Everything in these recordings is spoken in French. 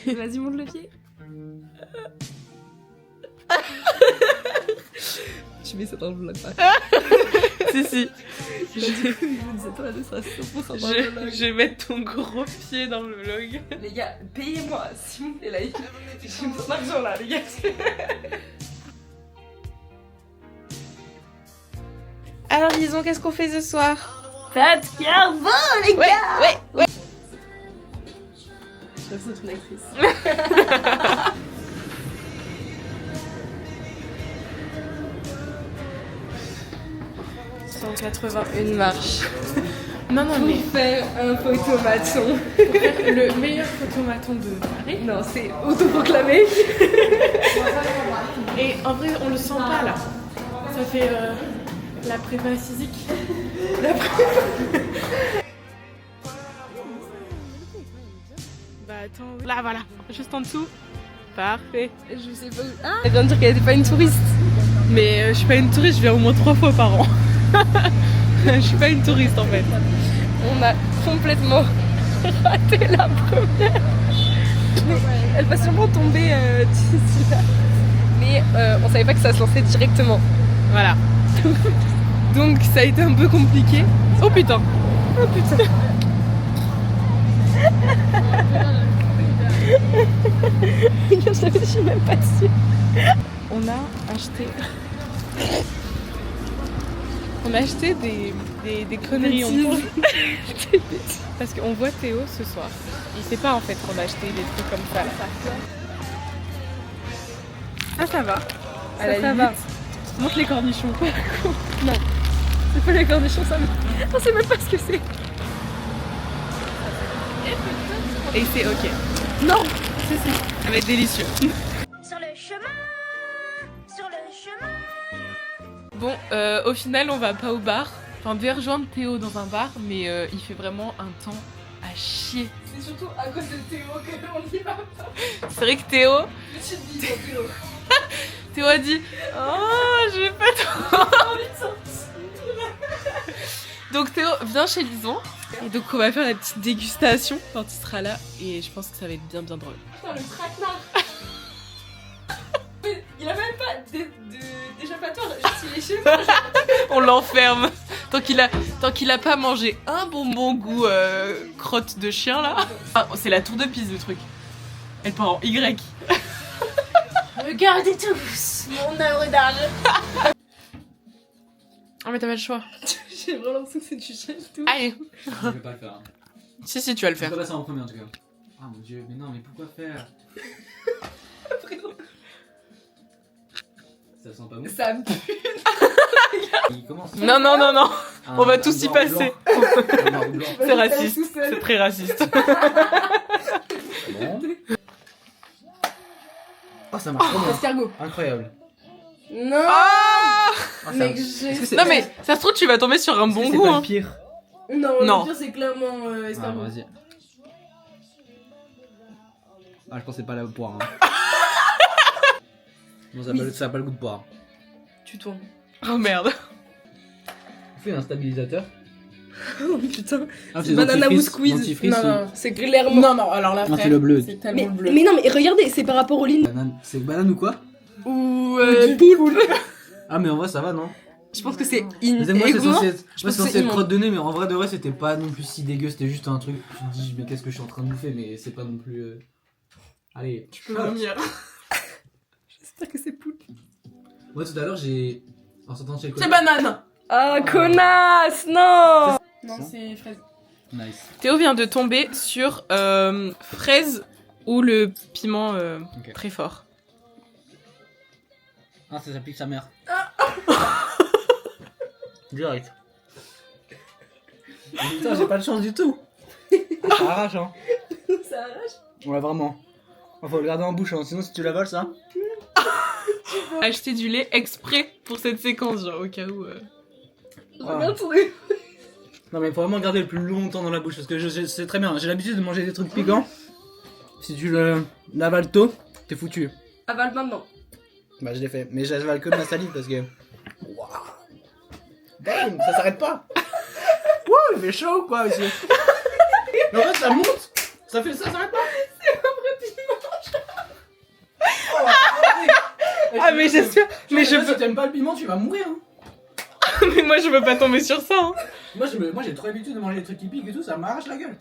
Vas-y, monte le pied. Tu mets ça dans le vlog, pas. Si. Je vais mettre ton gros pied dans le vlog. Les gars, payez-moi, s'il vous plaît, là. J'ai besoin d'argent là, les gars. Alors, Lison, qu'est-ce qu'on fait ce soir? Faites carbo, les gars. Ouais. Je rêve d'être une actrice. 181 marches. Non, mais Pour faire un photomaton. le meilleur photomaton de Paris. Non, c'est autoproclamé. Et en vrai, on le sent pas là. Ça fait la prépa physique. Bah attends, là voilà, juste en dessous. Parfait. Je sais pas où. Ah, elle vient de dire qu'elle était pas une touriste. Mais je suis pas une touriste, je viens au moins 3 fois par an. Je suis pas une touriste en fait. On a complètement raté la première. Elle va sûrement tomber d'ici là. Mais on savait pas que ça se lançait directement. Voilà. Donc ça a été un peu compliqué. Oh putain. Je suis même pas sûre. On a acheté des conneries. Parce qu'on voit Théo ce soir. Il sait pas en fait qu'on a acheté des trucs comme ça. Ah ça va. Ça va. Montre les cornichons. Non. C'est pas les cornichons, ça me... On sait même pas ce que c'est. Et c'est ok. Non. Ça va être délicieux. Sur le chemin. Bon, au final, on va pas au bar. Enfin, on devait rejoindre Théo dans un bar, mais il fait vraiment un temps à chier. C'est surtout à cause de Théo qu'on y va pas. C'est vrai que Théo a dit oh, j'ai pas trop envie de sortir. Donc Théo, viens chez Lison. Et donc on va faire la petite dégustation quand il sera là. Et je pense que ça va être bien drôle. Putain, le traquenard. Il a même pas d'échappatoire, juste il est chez moi. On l'enferme. Tant qu'il a pas mangé un bonbon goût crotte de chien là. Ah, c'est la tour de Pise le truc. Elle part en Y. Regardez tous mon œuvre d'art. Ah mais t'as pas le choix. J'ai vraiment l'impression que c'est du chien et tout. Allez. Je vais pas le faire. Hein. Si, tu vas le Je faire. vais passer en premier en tout cas. Ah mon dieu, mais non, mais pourquoi faire? Ça sent pas bon. Ça me pue. Il commence. Non. On va tous y passer. Un noir ou blanc. C'est raciste. C'est très raciste. Bon. Oh, ça marche trop bien. Escargot. Incroyable. Non. Ah Ah, Mec, Est-ce que c'est... non mais ça se trouve tu vas tomber sur un bon c'est goût. pas Hein. le pire? Non, Non. le pire c'est clairement Ah, escargot. vas-y. Ah, je pensais pas la poire. Hein. Non, ça a pas le goût de poire. Tu tournes. Oh merde. On fait un stabilisateur. Oh putain. Ah, Banana ou squeeze. Dentifrice, Non, c'est clairement. Non, alors là, Non, frère, c'est le bleu. c'est tellement le bleu. Mais non, mais regardez, c'est par rapport aux lignes. Banane. C'est banane ou quoi? Ou Poulpe. Ah, mais en vrai, ça va, non? Je pense que c'est Mais moi, c'est aigre. censé être, Je moi, pense c'est que censé c'est être immonde. crotte de nez, mais en vrai de vrai, c'était pas non plus si dégueu. C'était juste un truc. Tu te dis, mais qu'est-ce que je suis en train de bouffer? Mais c'est pas non plus. Allez, tu peux vomir. J'espère que c'est poulpe. Moi, tout à l'heure, j'ai. En sortant de chez le C'est collège- banane. Ah, connasse, non. Non, c'est fraise. Nice. Théo vient de tomber sur fraise ou le piment Ok. très fort. Ah, ça pique sa mère. Direct. Putain, j'ai pas de chance du tout. Ah, ça arrache, hein. Ça arrache. Ouais, vraiment. Faut le garder en bouche, hein. Sinon, si tu l'avales, ça. Acheter du lait exprès pour cette séquence, genre au cas où. Regarde ton nez. Non, mais faut vraiment garder le plus longtemps dans la bouche parce que je sais très bien. J'ai l'habitude de manger des trucs piquants. Si tu l'avales tôt, t'es foutu. Avale maintenant. Bah, je l'ai fait. Mais j'avale comme la salive parce que. Waouh! Damn, ça s'arrête pas! Wouh! il fait chaud ou quoi aussi? Mais en fait, ça monte. Ça fait ça s'arrête pas. Ah, mais j'espère. Mais je Si veux. t'aimes pas le piment, tu vas mourir. Hein. Mais moi, je veux pas tomber sur ça. Hein. Moi j'ai trop l'habitude de manger des trucs qui piquent et tout, ça m'arrache la gueule.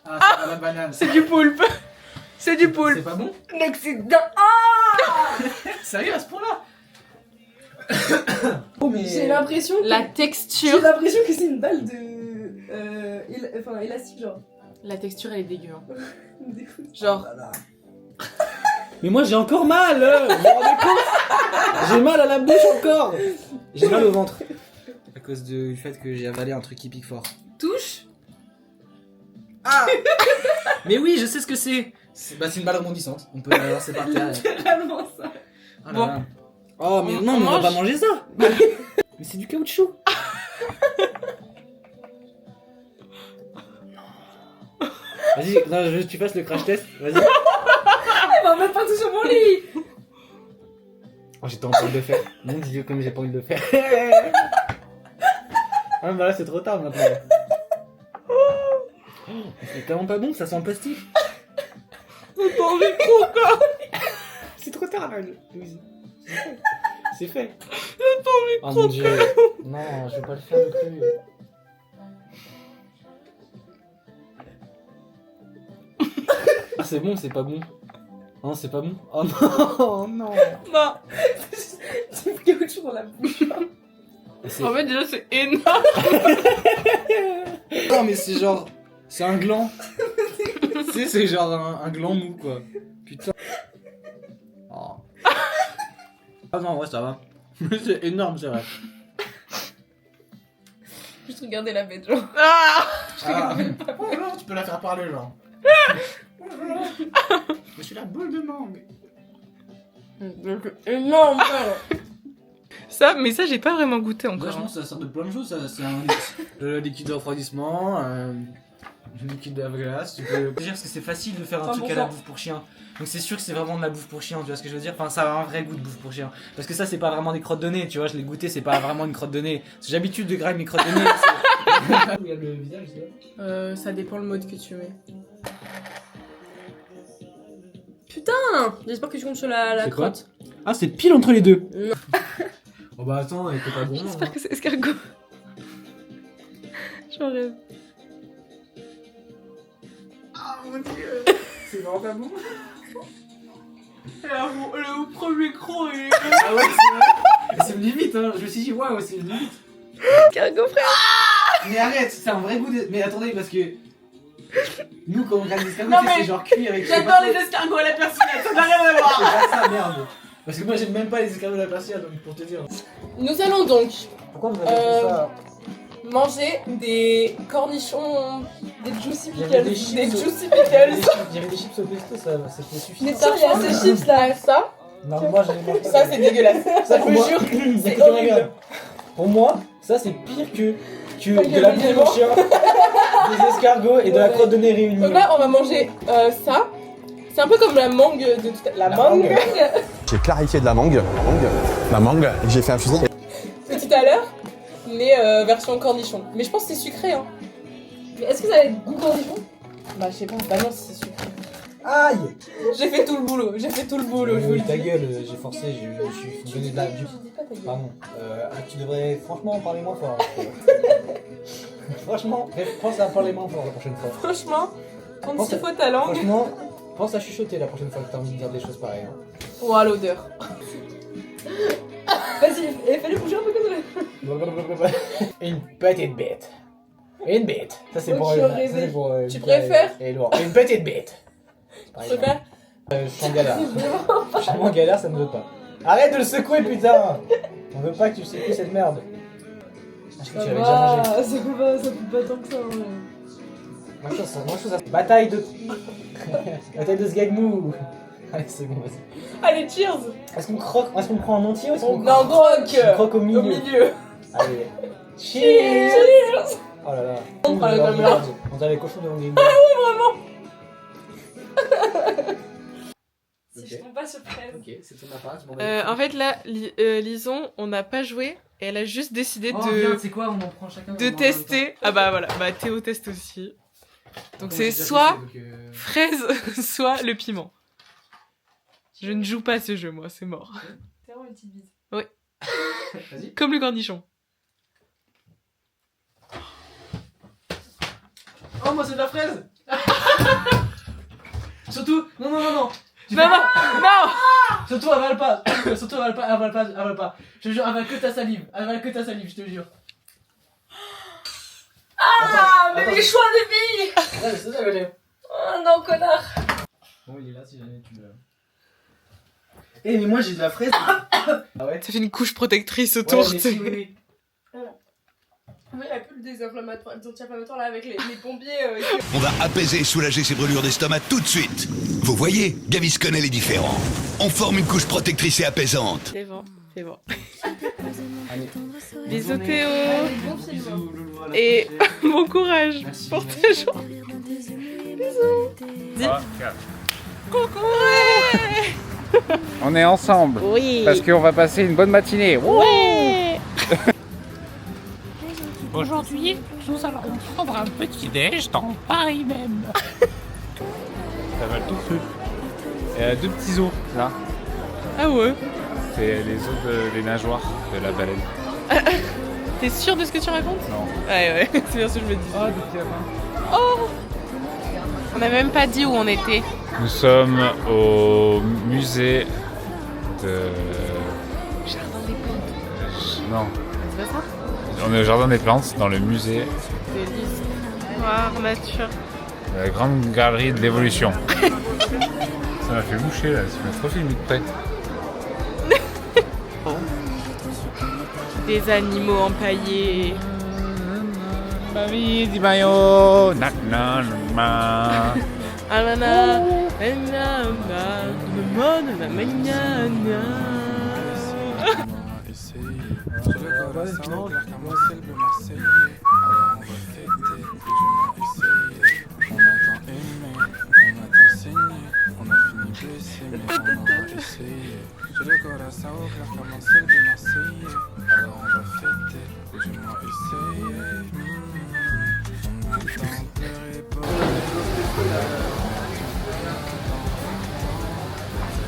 Ah, c'est pas la banane. C'est du poulpe. C'est du poulpe. C'est pas bon? L'accident. Sérieux à ce point-là? Oh, mais. J'ai l'impression que... La J'ai texture. l'impression que c'est une balle de... Enfin, élastique, genre. La texture, elle est dégueu. Hein. Des fous. Genre. Mais moi j'ai encore mal! Vous vous rendez compte? J'ai mal à la bouche encore! J'ai mal au ventre. À cause du fait que j'ai avalé un truc qui pique fort. Touche. Ah! Mais oui, je sais ce que c'est! C'est une balle rebondissante. On peut la lancer par terre. Littéralement ça. Oh, là Bon. là. Oh, mais On non, mais on va mange. pas manger ça! Mais c'est du caoutchouc! Vas-y, non, je veux que tu fasses le crash test. Vas-y. Elle va même pas toucher mon lit. Oh, j'étais en train de le faire. Mon dieu, comme j'ai pas envie de le faire. Ah, bah là, c'est trop tard maintenant. Oh, c'est tellement pas bon que ça sent le plastique. J'ai pas envie de trop, quoi. C'est trop tard, là, Louise. C'est fait. J'ai pas envie de Oh trop. mon dieu. Non, je vais pas le faire non plus. Ah, c'est bon, c'est pas bon. Oh non, c'est pas bon. Oh non, oh non. Non. Tu me caoutchouc dans la bouche. C'est- En fait, déjà, c'est énorme. Non, mais c'est genre. C'est un gland. Tu sais, c'est genre un gland mou, quoi. Putain. Oh. Ah non, ouais, ça va. C'est énorme, c'est vrai. Juste regarder la bête, genre. Ah. Ah. Bonjour, tu peux la faire parler, genre. Bonjour. Je suis la boule de mangue. Énorme. Ça, mais ça, j'ai pas vraiment goûté encore. Franchement, ça sert de plein de choses. C'est un le liquide de refroidissement, le liquide de la glace. Tu peux dire parce que c'est facile de faire un Enfin, truc bon à la sang. bouffe pour chien. Donc c'est sûr que c'est vraiment de la bouffe pour chien, tu vois ce que je veux dire? Enfin, ça a un vrai goût de bouffe pour chien. Parce que ça, c'est pas vraiment des crottes de nez, tu vois, je l'ai goûté, c'est pas vraiment une crotte de nez. Parce que j'ai l'habitude de grailler mes crottes de nez. Où il y a le visage, là. Ça dépend le mode que tu mets. Putain. J'espère que tu comptes sur la C'est quoi crotte. Ah, c'est pile entre les deux. Non. Oh bah attends, elle était pas bon. J'espère que c'est escargot. J'en rêve. Ah mon dieu. C'est vraiment pas bon. Le premier croc, il est... Ah ouais, c'est vrai. Et c'est venu vite, hein. Je me suis dit, waouh, c'est venu vite. Escargot, frère. Mais arrête, c'est un vrai goût de... Mais attendez, parce que... Nous, quand on regarde les escargots, Non, c'est mais genre cuit avec... J'adore les escargots à la persillade, ça n'a rien à C'est voir. pas ça, merde. Parce que moi, j'aime même pas les escargots de la persillade, donc pour te dire. Nous allons donc Pourquoi vous avez fait ça? manger des cornichons, des juicy Il y avait pickles. des chips. Des juicy Il y avait pickles. des chips au pesto, ça fait suffisant. Mais ça, il y a ces chips là, ça. Non, moi, j'avais mangé Ça, c'est dégueulasse. Ça, je pour vous moi- jure, c'est Écoutez-moi horrible. bien. Pour moi, ça, c'est pire que Ok, de la vas-y, bouffe bon. pour chien, des escargots et de la crotte de nez réunie. Donc là, on va manger ça. C'est un peu comme la mangue de tout à l'heure. La mangue J'ai clarifié de la mangue, et j'ai fait infuser. de tout à l'heure, mais version cornichon. Mais je pense que c'est sucré, hein. Mais est-ce que ça a goût cornichon? Bah, je sais pas. Bah non, c'est sucré. Aïe! J'ai fait tout le boulot. J'ai fait tout le boulot, je vous le Ta dis. gueule, j'ai forcé, je me suis donné de la... Tu dis pas ta gueule. Pardon. Tu devrais franchement parler moins fort. Franchement, pense à parler moins fort la prochaine fois. Franchement, quand Pense il à- faut ta langue. Franchement, pense à chuchoter la prochaine fois que t'as envie de dire des choses pareilles. Hein. Oh, à l'odeur. Vas-y, et fais-le bouger un peu comme ça. Une petite bête. Une bête. Ça c'est Oh, pour... tu ça, aurais c'est pour Tu préfères et Edouard. Une petite bête. Par Tu exemple. préfères Je suis en galère. Je suis en galère, ça me veut pas. Arrête de le secouer, putain. On veut pas que tu secoues cette merde. Ah, je crois que tu l'avais déjà mangé. ça coûte pas tant que ça. Ouais. Moi, chose à... Bataille de... Bataille de Sgagmou. Allez, c'est bon, vas-y. Allez, cheers. Est-ce qu'on croque? Est-ce qu'on prend en entier ou est-ce qu'on Non, croque. On croque au milieu. Au milieu. Allez. Cheers. Cheers. Oh là là. On prend la caméra. On dirait les cochons de Hungry. Si Ok. je tombe pas sur fraise. Ok, c'est ton appart. En fait, là, Lison, on n'a pas joué et elle a juste décidé oh, de, viens, c'est quoi, on en prend chacun. de on en prend en même tester. Ah bah voilà, bah Théo teste aussi. temps. Donc Attends, c'est j'ai déjà soit testé, donc, fraise, soit le piment. Je ne joue pas à ce jeu, moi, c'est mort. C'est vraiment une petite bise. Vas-y. Comme le cornichon. Oh, moi c'est de la fraise. Surtout, non, non, non, non. Tu Non, fais- non, non. Surtout avale pas. Surtout avale pas, avale pas, avale pas. Je te jure, avale que ta salive. Avale que ta salive, je te jure. Ah, mais attends. les choix de billes. Ouais, c'est ça, avaler. Oh non, connard. Bon, il est là si jamais tu veux. Eh, mais moi j'ai de la fraise. Ah ouais. Ça fait une couche protectrice autour. Ouais, mais si, oui, oui. Oui, la pub des anti-inflammatoires là avec les pompiers. On va apaiser et soulager ses brûlures d'estomac tout de suite. Vous voyez, Gaviscon elle est différent. On forme une couche protectrice et apaisante. C'est bon, c'est bon. Allez. Bisous Bonne journée. Théo. Bon film. Bisous, Loulou, à la Et prochaine. bon courage Merci. pour tes jours. Coucou. On est ensemble Oui. parce qu'on va passer une bonne matinée. Ouais. Aujourd'hui, nous allons prendre un petit déj dans Paris même. Ça va tout cru. Il y a deux petits os là. Ah ouais. C'est les os des nageoires de la baleine. T'es sûr de ce que tu racontes? Non. Ouais, ouais, c'est bien ce que je me dis. Oh, des petits lapins. Oh. On n'a même pas dit où on était. Nous sommes au musée de. Jardin des plantes. Non. C'est pas ça? On est au jardin des plantes dans le musée C'est l'histoire nature. de la grande galerie de l'évolution. Ça m'a fait boucher là, ça m'a trop filmé de près. Des animaux empaillés. Mamie di mayo, na na na. Alana. Alana.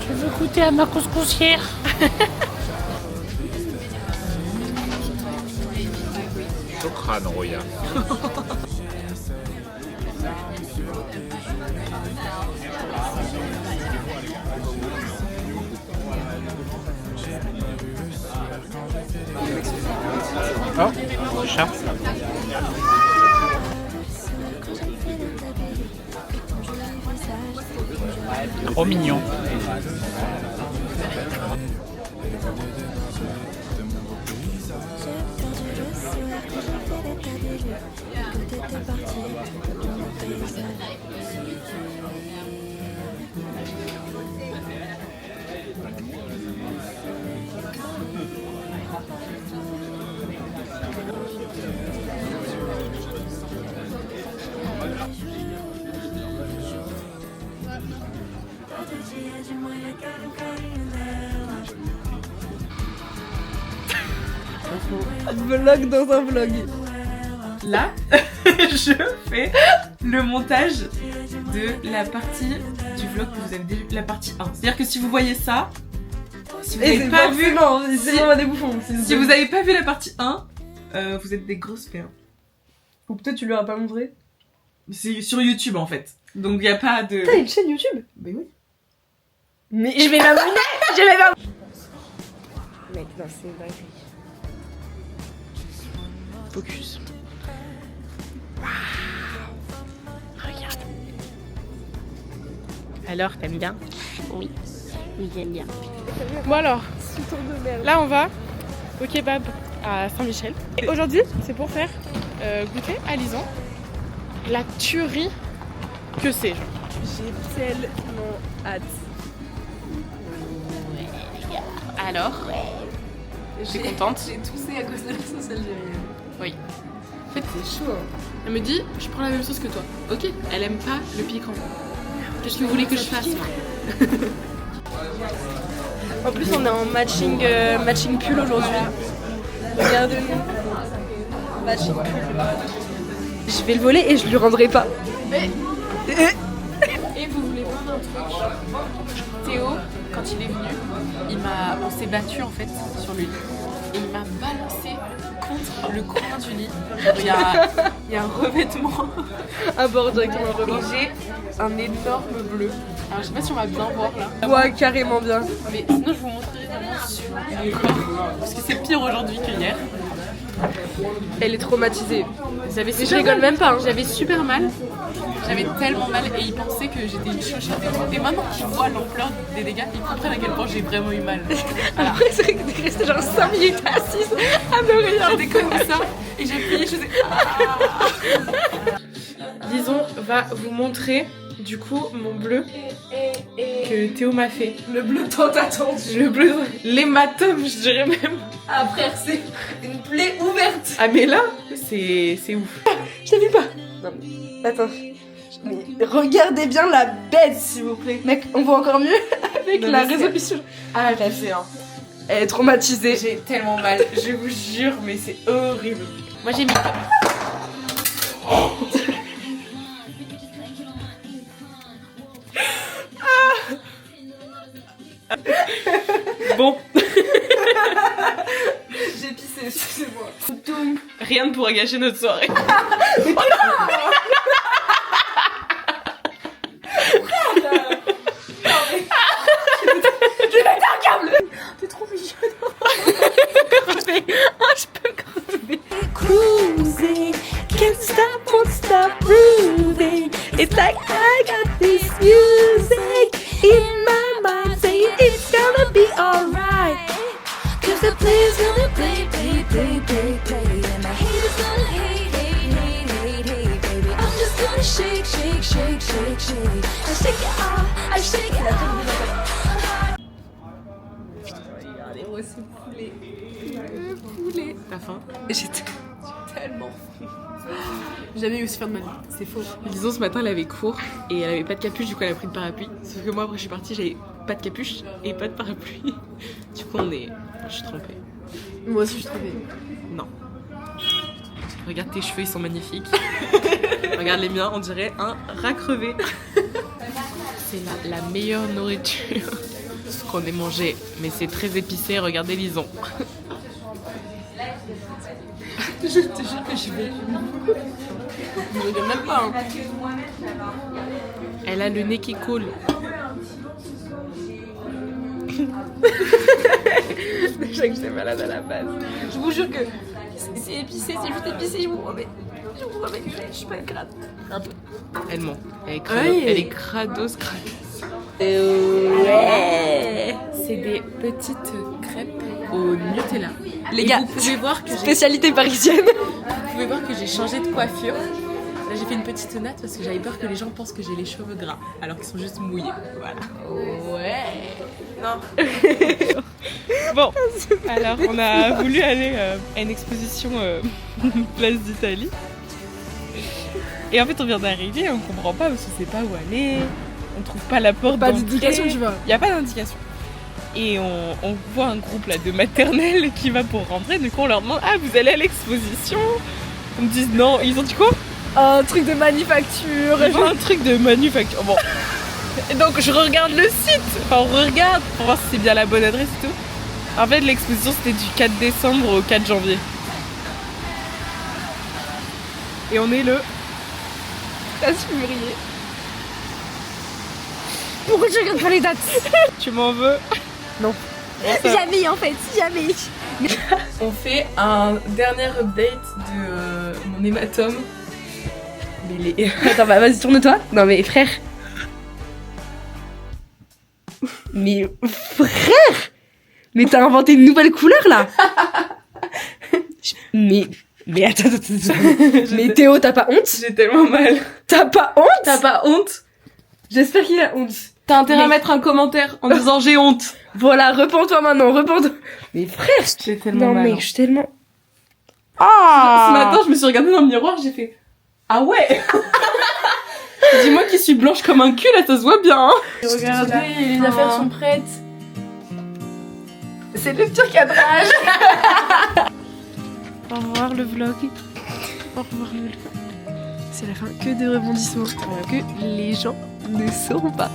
Tu veux goûter à ma couscoussière? Chokran Roya. Oh, chat. Trop mignon. Vlog dans un vlog. Là, je fais le montage de la partie du vlog que vous avez déjà vu, la partie 1. C'est-à-dire que si vous voyez ça, si vous n'avez pas vu, c'est vraiment des bouffons. si vous avez pas vu la partie 1, vous êtes des grosses perles. Ou peut-être tu leur as pas montré. C'est sur YouTube en fait. Donc il y a pas de. T'as une chaîne YouTube? Mais oui. Mais je vais m'abonner. Je vais m'abonner. Mec, non, c'est une dinguerie. Focus. Regarde. Alors, t'aimes bien? Oui, j'aime bien. Bon alors, Tour de merde. là on va au kebab à Saint-Michel. Et aujourd'hui, c'est pour faire goûter à Lison la tuerie que c'est. Genre. J'ai tellement hâte. Alors, j'étais contente. J'ai toussé à cause de la sauce algérienne. Oui. En fait, C'est chaud. elle me dit, je prends la même sauce que toi. Ok, elle aime pas le piquant. Qu'est-ce que vous voulez que je fasse moi? En plus, on est en matching pull aujourd'hui. Regardez-nous. Matching pull. Je vais le voler et je lui rendrai pas. Et vous voulez voir un truc? Théo, quand il est venu, on s'est battu en fait sur le lit. Et il m'a balancé contre le coin du lit. Il y a un revêtement. À bord directement Et j'ai un énorme bleu. Alors je sais pas si on va bien voir là. Ouais, carrément bien. Mais sinon je vous montrerai vraiment sur mon corps. Parce que c'est pire aujourd'hui que hier. Elle est traumatisée. J'avais Mais je rigole même pas. Hein. J'avais super mal. J'avais tellement mal et ils pensaient que j'étais une chochotte. Et maintenant qu'ils voient l'ampleur des dégâts, ils comprennent à quel point j'ai vraiment eu mal. Voilà. Après, c'est vrai que t'es restée genre 5 minutes assise à me rien. J'étais comme ça et j'ai plié, je faisais Lison va vous montrer du coup mon bleu que Théo m'a fait. Le bleu tant attendu. Le bleu, l'hématome je dirais même. Ah frère, c'est une plaie ouverte. Ah mais là, c'est ouf. Je t'ai vu pas. Non mais, attends. Mais regardez bien la bête s'il vous plaît. Mec, on voit encore mieux avec Non, la mais c'est- résolution. Ah je sais hein. Elle est traumatisée. J'ai tellement mal, je vous jure mais c'est horrible. Moi j'ai mis... Bon, J'ai pissé, excusez-moi. rien ne pourra gâcher notre soirée. T'es trop mignonne. Ah, je peux crever. Cruising, can't stop, won't stop moving. It's like I got this music in my mind saying it's gonna be alright. Cause the play's gonna play, play, play, play, play. And my haters gonna hate, hate, hate, hate, hate, baby. I'm just gonna shake, shake, shake, shake, shake. I shake it off, I shake it off. Regardez-moi ce poulet. Le poulet. T'as faim? J'étais tellement. J'ai jamais eu aussi faim de ma vie, c'est faux. Disons ce matin elle avait cours et elle avait pas de capuche, du coup elle a pris le parapluie. Sauf que moi après je suis partie, j'avais pas de capuche et pas de parapluie. Du coup je suis trempée. Moi aussi je suis trompée. Non. Regarde tes cheveux, ils sont magnifiques. Regarde les miens, on dirait un rat crevé. C'est la meilleure nourriture qu'on ait mangé, mais c'est très épicé, regardez Lison. Je te jure que je vais. Je regarde même pas. Hein. Elle a le nez qui coule. Déjà que j'étais malade à la base. Je vous jure que c'est épicé, c'est juste épicé, je vous promets. Je vous promets, je suis pas crade. Un peu. Elle ment. Elle est Ouais. crados, crados. Ouais. C'est des petites crêpes au Nutella. Les Et gars, vous pouvez voir que spécialité parisienne. j'ai changé de coiffure. Là, j'ai fait une petite natte parce que j'avais peur que les gens pensent que j'ai les cheveux gras, alors qu'ils sont juste mouillés. Voilà. Ouais. Non. Bon, alors on a voulu aller à une exposition Place d'Italie. Et en fait, on vient d'arriver, on comprend pas parce qu'on sait pas où aller. On trouve pas la porte. Pas d'entrée. d'indication, tu vois. Il y a pas d'indication. Et on voit un groupe là de maternelle qui va pour rentrer. Du coup, on leur demande: ah, vous allez à l'exposition? Ils me disent non. Ils ont dit quoi? Un truc de manufacture. Ils font un truc de manufacture. Bon. Et donc je regarde le site. Enfin, on regarde pour voir si c'est bien la bonne adresse et tout. En fait, l'exposition c'était du 4 décembre au 4 janvier. Et on est le... T'as février. Pourquoi tu regardes pas les dates? Tu m'en veux? Non. Jamais en fait, jamais. On fait un dernier update de mon hématome. Mais les... Attends, bah, vas-y, tourne-toi. Non mais frère. Mais frère. Mais t'as inventé une nouvelle couleur là. Mais attends. Mais Théo, t'as pas honte? J'ai tellement mal. T'as pas honte? T'as pas honte? J'espère qu'il a honte. T'as intérêt à Mais- mettre un commentaire en disant j'ai honte. Voilà, repens-toi maintenant, repens-toi. Mais frère. J'ai tellement Non mal. mais je suis tellement... Ce matin, je me suis regardée dans le miroir, j'ai fait: ah ouais. Dis-moi qui suis blanche comme un cul, là, ça se voit bien. Hein. Regardez, les affaires sont prêtes. C'est le pire cadrage. Au revoir le vlog. Au revoir le vlog. C'est la fin, que de rebondissements. Que les gens ne sauront pas.